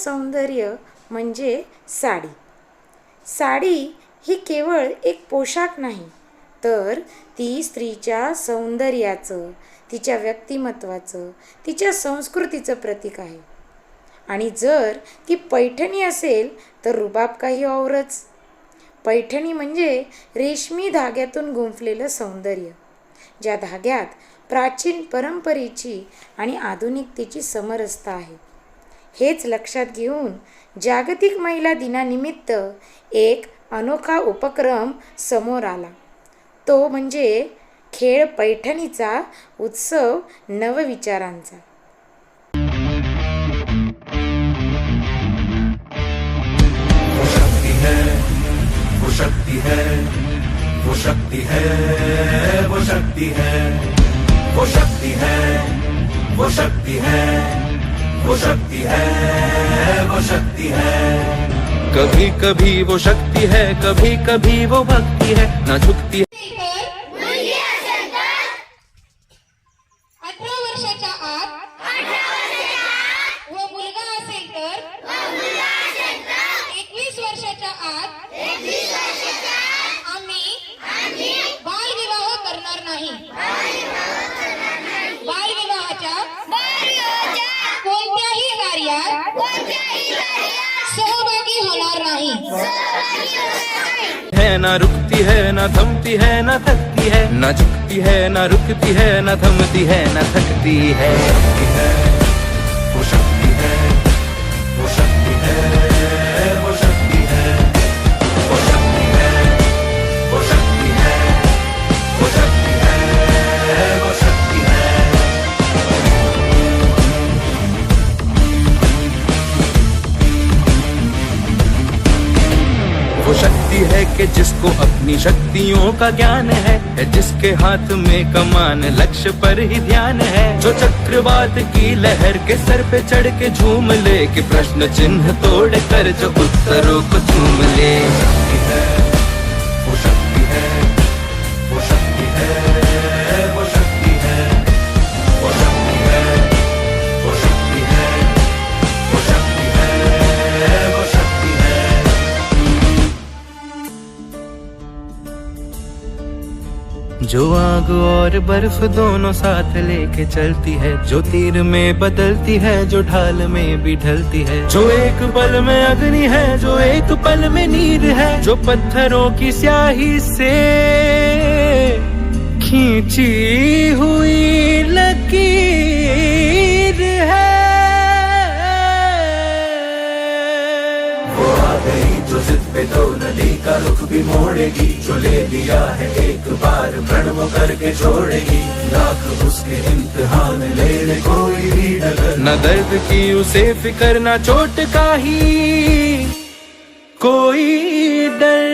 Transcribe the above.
सौंदर्य म्हणजे साडी. साडी ही केवळ एक पोशाख नाही, तर ती स्त्रीच्या सौंदर्याचं, तिच्या व्यक्तिमत्वाचं, तिच्या संस्कृतीचं प्रतीक आहे. आणि जर ती पैठणी असेल तर रुबाब काही औरच. पैठणी म्हणजे रेशमी धाग्यातून गुंफलेलं सौंदर्य, ज्या धाग्यात प्राचीन परंपरेची आणि आधुनिकतेची समरसता आहे. हेच लक्षात घेऊन जागतिक महिला दिनानिमित्त एक अनोखा उपक्रम समोर आला. तो म्हणजे खेळ पैठणीचा उत्सव नवविचारांचा. वो शक्ति है, वो शक्ति है, वो शक्ति है, वो शक्ति है, वो शक्ति है, वो शक्ति है, वो शक्ति है. कभी कभी वो शक्ति है, कभी कभी वो भक्ति है, ना झुकती है. 18 वर्षाच्या आत व मुलगा असेल तर 21 वर्षाच्या आत आम्ही बालविवाह करणार नाही. बालविवाहाच्या कोणत्याही कार्यात सहभागी होणार नाही. है ना रुकती है, ना थमती है, ना थकती है, ना झुकती है, ना रुकती है, ना थमती है, ना थकती है. वो शक्ति है, वो शक्ति है, वो शक्ति है, वो शक्ति है, वो शक्ति है, वो शक्ति है, वो शक्ति है. वो शक्ति है कि जिसको अपनी शक्तियों का ज्ञान है, जिसके हाथ में कमान लक्ष्य पर ही ध्यान है, जो चक्रवात की लहर के सर पे चढ़ के झूम ले, कि प्रश्न चिन्ह तोड़ कर जो उत्तरों को चूम ले. वो शक्ति है, वो शक्ति है, वो शक्ति है, वो शक्ति है, वो शक्ति है, वो शक्ति है, वो शक्ति है. जो आग और बर्फ दोनों साथ लेके चलती है, जो तीर में बदलती है, जो ढाल में भी ढलती है, जो एक पल में अग्नि है, जो एक पल में नीर है, जो पत्थरों की स्याही से खींची हुई लकीर है. वो आ गई जो जिद पे तो नदी का रुख भी मोड़ेगी, जो ले लिया है एक बार प्रण वो करके छोड़ेगी. लाख उसके इम्तिहान ले ले कोई भी डगर, न दर्द की उसे फिकर, न चोट का ही कोई डर.